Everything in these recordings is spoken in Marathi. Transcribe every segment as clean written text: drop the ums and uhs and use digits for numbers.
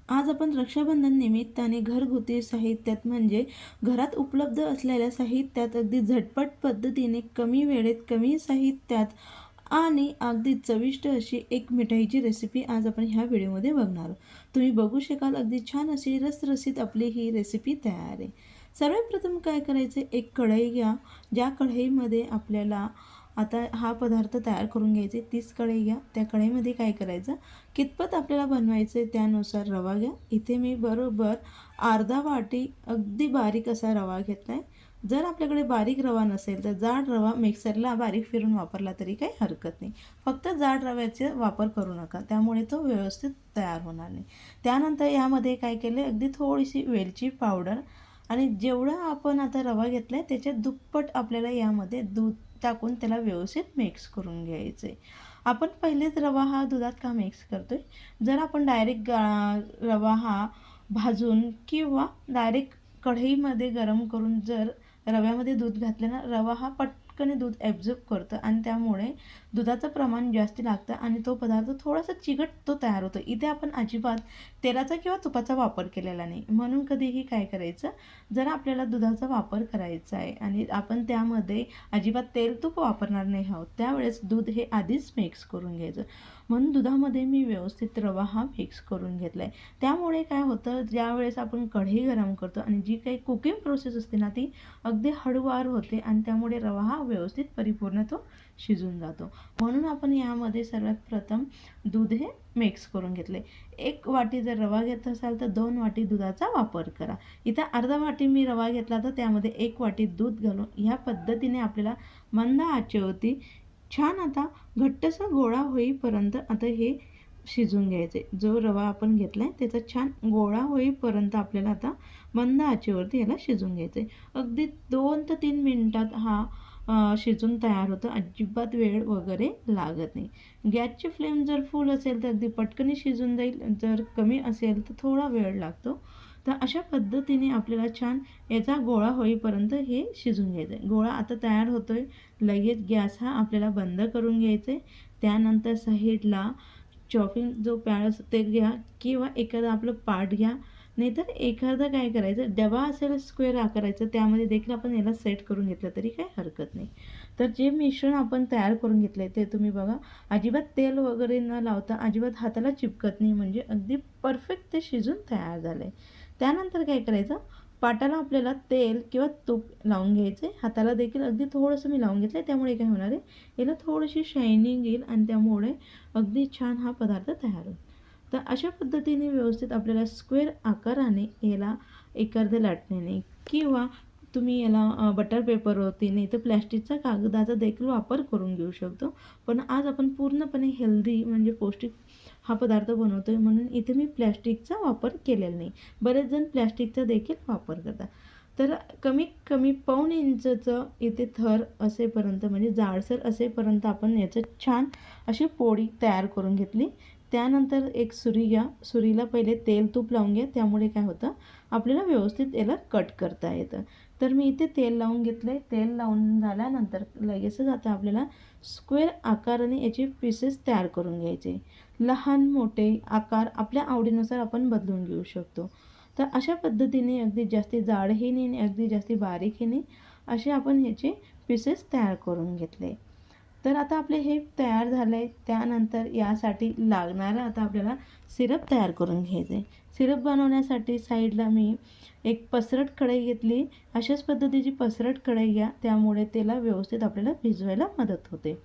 आज आपण रक्षाबंधन निमित्ताने घरगुती साहित्यात म्हणजे घरात उपलब्ध असलेल्या साहित्यात अगदी झटपट पद्धतीने कमी वेळेत कमी साहित्यात आणि अगदी चविष्ट अशी एक मिठाईची रेसिपी आज आपण ह्या व्हिडिओमध्ये बघणार आहोत. तुम्ही बघू शकाल अगदी छान अशी रसरशीत आपली ही रेसिपी तयार आहे. सर्वात प्रथम काय करायचं, एक कढई घ्या. ज्या कढईमध्ये आपल्याला आता हा पदार्थ तयार करून घ्यायचे, तीच कढई घ्या. त्या कढईमध्ये काय करायचं, कितपत आपल्याला बनवायचं त्यानुसार रवा घ्या. इथे मी बरोबर अर्धा वाटी अगदी बारीक असा रवा घेतला आहे. जर आपल्याकडे बारीक रवा नसेल तर जाड रवा मिक्सरला बारीक फिरून वापरला तरी काही हरकत नाही. फक्त जाड रव्याचा वापर करू नका, त्यामुळे तो व्यवस्थित तयार होणार नाही. त्यानंतर यामध्ये काय केले, अगदी थोडीशी वेलची पावडर आणि जेवढा आपण आता रवा घेतला आहे त्याच्या दुप्पट आपल्याला यामध्ये दूध टाकून त्याला व्यवस्थित मिक्स करून घ्यायचं आहे. आपण पहिलेच रवा हा दुधात का मिक्स करतो आहे, जर आपण डायरेक्ट रवा हा भाजून किंवा डायरेक्ट कढईमध्ये गरम करून जर रव्यामध्ये दूध घातलं ना, रवा हा पटकन दूध ॲब्झॉर्ब करतं आणि त्यामुळे दुधाचं प्रमाण जास्त लागतं आणि तो पदार्थ थोडासा चिकट तो तयार होतो. इथे आपण अजिबात तेलाचा किंवा तुपाचा वापर केलेला नाही, म्हणून कधीही काय करायचं, जर आपल्याला दुधाचा वापर करायचा आहे आणि आपण त्यामध्ये अजिबात तेल तूप वापरणार नाही आहोत, त्यावेळेस दूध हे आधीच मिक्स करून घ्यायचं. म्हणून दुधामध्ये मी व्यवस्थित रवा हा मिक्स करून घेतला आहे. त्यामुळे काय होतं, ज्यावेळेस आपण कढई गरम करतो आणि जी काही कुकिंग प्रोसेस असते ना, ती अगदी हळूवार होते आणि त्यामुळे रवा हा व्यवस्थित परिपूर्ण तो शिजून जातो. म्हणून आपण यामध्ये सर्वात प्रथम दूध हे मिक्स करून घेतले. 1 वाटी जर रवा घेत असाल तर 2 वाटी दुधाचा वापर करा. इथं अर्धा वाटी मी रवा घेतला तर त्यामध्ये 1 वाटी दूध घालून ह्या पद्धतीने आपल्याला मंद आचेवरती छान आता घट्टसा गोळा होईपर्यंत आता हे शिजून घ्यायचे. जो रवा आपण घेतला आहे त्याचा छान गोळा होईपर्यंत आपल्याला आता मंद आचेवरती याला शिजून घ्यायचं आहे. अगदी 2 ते 3 मिनिटात हा शिजून तयार होतं. अजिबात वेळ वगैरे लागत नाही. गॅसची फ्लेम जर फुल असेल तर अगदी पटकन शिजून जाईल, जर कमी असेल तर थोडा वेळ लागतो. तर अशा पद्धतीने आपल्याला छान याचा गोळा होईपर्यंत हे शिजून घ्यायचं आहे. गोळा आता तयार होतो आहे, लगेच गॅस हा आपल्याला बंद करून घ्यायचा आहे. त्यानंतर साईडला चॉपिंग जो पॅड असतो ते घ्या किंवा एखादं आपलं पाट घ्या, नाहीतर एखादं काय करायचं, डबा असेल स्क्वेअर आकाराचं, त्यामध्ये देखील आपण याला सेट करून घेतलं तरी काही हरकत नाही. तर जे मिश्रण आपण तयार करून घेतलं आहे ते तुम्ही बघा, अजिबात तेल वगैरे न लावता अजिबात हाताला चिपकत नाही, म्हणजे अगदी परफेक्ट ते शिजून तयार झालं आहे. त्यानंतर काय करायचं, पाटाला आपल्याला तेल किंवा तूप लावून घ्यायचं आहे. हाताला देखील अगदी थोडंसं मी लावून घेतलं आहे, त्यामुळे काय होणार आहे, याला थोडीशी शायनिंग येईल आणि त्यामुळे अगदी छान हा पदार्थ तयार होईल. तर अशा पद्धतीने व्यवस्थित आपल्याला स्क्वेअर आकाराने याला एखाद्या लाटण्याने किंवा तुम्ही याला बटर पेपरवरती नाही तर प्लॅस्टिकचा कागदाचा देखील वापर करून घेऊ शकतो. पण आज आपण पूर्णपणे हेल्दी म्हणजे पौष्टिक हा पदार्थ बनवतो आहे, म्हणून इथे मी प्लॅस्टिकचा वापर केलेला नाही. बरेच जण प्लॅस्टिकचा देखील वापर करतात. तर कमीत कमी पाऊण इंचचं इथे थर असेपर्यंत म्हणजे जाडसर असेपर्यंत आपण याचं छान अशी पोळी तयार करून घेतली. त्यानंतर एक सुरी घ्या. सुरीला पहिले तेल तूप लावून घ्या, त्यामुळे काय होतं, आपल्याला व्यवस्थित याला कट करता येतं. तर मी इथे तेल लावून घेतलं आहे. तेल लावून झाल्यानंतर लगेचच आता आपल्याला स्क्वेअर आकाराने याचे पीसेस तयार करून घ्यायचे. लहान मोठे आकार आपल्या आवडीनुसार आपण बदलून घेऊ शकतो. तर अशा पद्धतीने अगदी जास्ती जाडही नाही आणि अगदी जास्ती बारीकही नाही, असे आपण ह्याचे पीसेस तयार करून घेतले. तर आता आपले हे तयार झालं आहे. त्यानंतर यासाठी लागणारं आता आपल्याला सिरप तयार करून घ्यायचं आहे. सिरप बनवण्यासाठी साईडला मी एक पसरट कढई घेतली. अशाच पद्धतीची पसरट कढई घ्या, त्यामुळे त्याला व्यवस्थित आपल्याला भिजवायला मदत होते.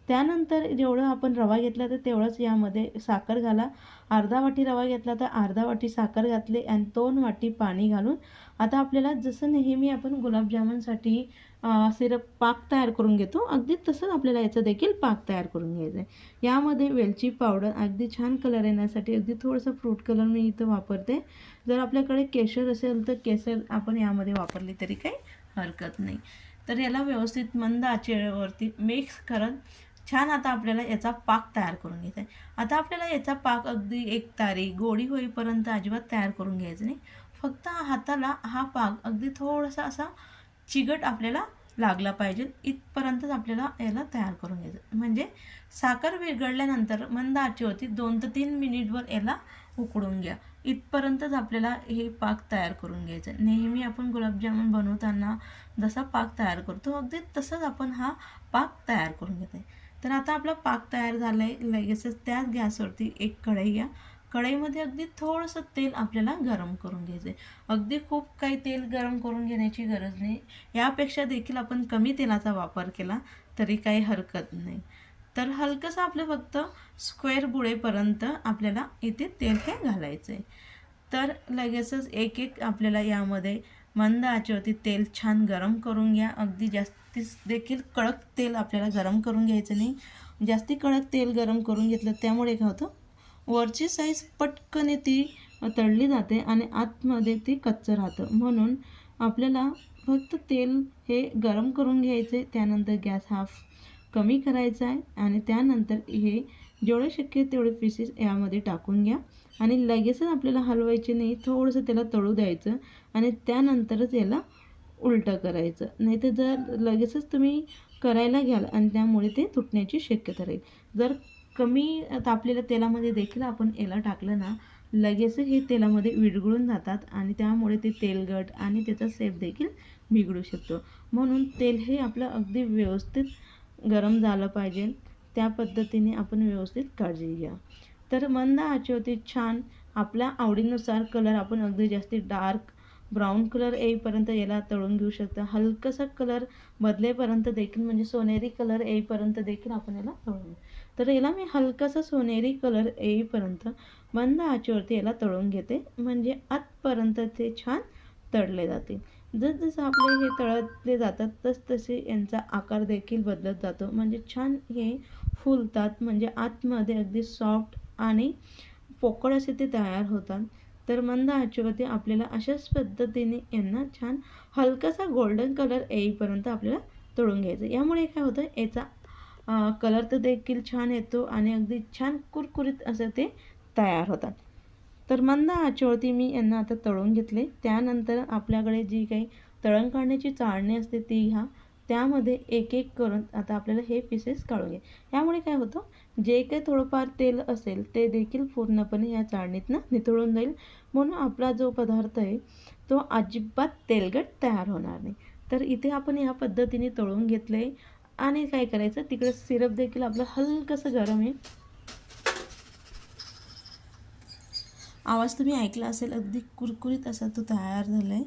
त्यानंतर जेवढं आपण रवा घेतला तर तेवढंच यामध्ये साखर घाला. अर्धा वाटी रवा घेतला तर अर्धा वाटी साखर घातली आणि 2 वाटी पाणी घालून आता आपल्याला जसं नेहमी आपण गुलाबजामुनसाठी सिरप पाक तयार करून घेतो, अगदी तसंच आपल्याला याचा देखील पाक तयार करून घ्यायचा आहे. यामध्ये वेलची पावडर अगदी छान कलर येण्यासाठी अगदी थोडंसं फ्रूट कलर मी इथं वापरते. जर आपल्याकडे केशर असेल तर केशर आपण यामध्ये वापरली तरी काही हरकत नाही. तर याला व्यवस्थित मंद आचेवरती मिक्स करत छान आता आपल्याला याचा पाक तयार करून घ्यायचा आहे. आता आपल्याला याचा पाक अगदी एकतारी गोडी होईपर्यंत अजिबात तयार करून घ्यायचं नाही. फक्त हाताला हा पाक अगदी थोडासा असा चिकट आपल्याला लागला पाहिजे, इथपर्यंतच आपल्याला याला तयार करून घ्यायचं. म्हणजे साखर विरघळल्यानंतर मंद आचेवरती 2 ते 3 मिनिटवर याला उकळून घ्या. इथपर्यंतच आपल्याला हे पाक तयार करून घ्यायचं. नेहमी आपण गुलाबजामुन बनवताना जसा पाक तयार करतो अगदी तसंच आपण हा पाक तयार करून घेतो आहे. तर आता आपला पाक तयार झाला आहे. लगेचच त्याच गॅसवरती एक कढई घ्या. कढईमध्ये अगदी थोडंसं तेल आपल्याला गरम करून घ्यायचं आहे. अगदी खूप काही तेल गरम करून घेण्याची गरज नाही. यापेक्षा देखील आपण कमी तेलाचा वापर केला तरी काही हरकत नाही. तर हलकंसं आपलं फक्त स्क्वेअर बुडेपर्यंत आपल्याला इथे तेल हे घालायचं आहे. तर लगेचच एक एक आपल्याला यामध्ये मंद आचेवरती तेल छान गरम करून घ्या. अगदी जास्तीच देखील कडक तेल आपल्याला गरम करून घ्यायचं नाही. जास्ती कडक तेल गरम करून घेतलं त्यामुळे काय होतं, वरची साईज पटकन ती तळली जाते आणि आतमध्ये ती कच्चं राहतं. म्हणून आपल्याला फक्त तेल हे गरम करून घ्यायचे. त्यानंतर गॅस हा कमी करायचा आहे आणि त्यानंतर हे जेवढे शक्य तेवढे पीसेस यामध्ये टाकून घ्या आणि लगेचच आपल्याला हलवायचे नाही. थोडंसं त्याला तळू द्यायचं आणि त्यानंतरच याला उलटं करायचं. नाहीतर जर लगेचच तुम्ही करायला घ्याल आणि त्यामुळे ते तुटण्याची शक्यता राहील. जर कमी तापलेल्या तेलामध्ये देखील आपण याला टाकलं ना, लगेचच हे तेलामध्ये विरघळून जातात आणि त्यामुळे ते तेलकट आणि त्याचा शेप देखील बिघडू शकतो. म्हणून तेल हे आपलं अगदी व्यवस्थित गरम झालं पाहिजे. त्या पद्धतीने आपण व्यवस्थित काळजी घ्या. तर मंद आचेवरती छान आपल्या आवडीनुसार कलर आपण अगदी जास्ती डार्क ब्राऊन कलर येईपर्यंत याला तळून घेऊ शकता. हलकासा कलर बदलेपर्यंत देखील म्हणजे सोनेरी कलर येईपर्यंत देखील आपण याला तळून घेऊ. तर याला मी हलकासा सोनेरी कलर येईपर्यंत मंद आचेवरती याला तळून घेते, म्हणजे आतपर्यंत ते छान तळले जातील. जसजसं आपले हे तळले जातात तसतसे यांचा आकार देखील बदलत जातो. म्हणजे छान हे फुलतात, म्हणजे आतमध्ये अगदी सॉफ्ट आणि पोकळ असे ते तयार होतात. तर मंद आचेवरती आपल्याला अशाच पद्धतीने यांना छान हलकासा गोल्डन कलर येईपर्यंत आपल्याला तळून घ्यायचं. यामुळे काय होतं, याचा कलर तर देखील छान येतो आणि अगदी छान कुरकुरीत असं ते तयार होतात. तर मंद आचेवरती मी यांना आता तळून घेतले. त्यानंतर आपल्याकडे जी काही तळण काढण्याची चाळणी असते ती घ्या. त्यामध्ये एक एक करून आता आपल्याला हे पीसेस काढून घ्या. यामुळे काय होतं, जे काही थोडंफार तेल असेल ते देखील पूर्णपणे या चाळणीतनं निथळून जाईल. म्हणून आपला जो पदार्थ आहे तो अजिबात तेलकट तयार होणार नाही. तर इथे आपण ह्या पद्धतीने तळून घेतलं आहे आणि काय करायचं, तिकडे सिरप देखील आपलं हलकंसं गरम आहे. आवाज तुम्ही ऐकला असेल, अगदी कुरकुरीत असा तो तयार झाला आहे.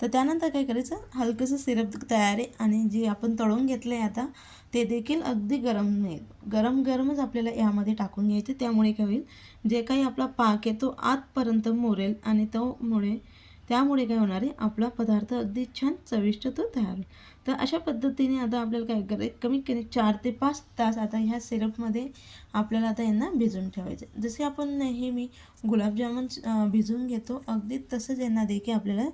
तर त्यानंतर काय करायचं, हलकंसं सिरप तयार आहे आणि जे आपण तळून घेतलं आहे आता ते देखील अगदी गरम नाही, गरमच आपल्याला यामध्ये टाकून घ्यायचे. त्यामुळे काय होईल, जे काही आपला पाक आहे तो आतपर्यंत मुरेल आणि त्यामुळे काय होणार आहे, आपला पदार्थ अगदी छान चविष्ट तो तयार होईल. तर अशा पद्धतीने आता आपल्याला काय करायचं, कमीत कमी 4 ते 5 तास आता ह्या सिरपमध्ये आपल्याला आता यांना भिजवून ठेवायचे. जसे आपण नेहमी गुलाबजामुन भिजवून घेतो अगदी तसंच यांना देखील आपल्याला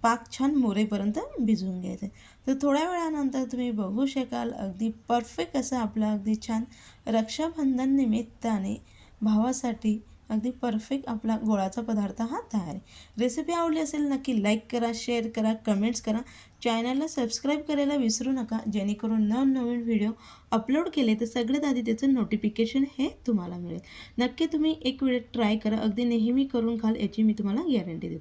पाक छान मोरेपर्यंत भिजवून घ्यायचं आहे. तर थोड्या वेळानंतर तुम्ही बघू शकाल अगदी परफेक्ट असं आपला अगदी छान रक्षाबंधन निमित्ताने भावासाठी अगदी परफेक्ट आपला गोडाचा पदार्थ हा तयार आहे. रेसिपी आवडली असेल नक्की लाईक करा, शेअर करा, कमेंट्स करा. चॅनलला सबस्क्राईब करायला विसरू नका, जेणेकरून नवनवीन व्हिडिओ अपलोड केले तर सगळ्यात आधी त्याचं नोटिफिकेशन हे तुम्हाला मिळेल. नक्की तुम्ही एक वेळ ट्राय करा, अगदी नेहमी करून खाल याची मी तुम्हाला गॅरंटी देते.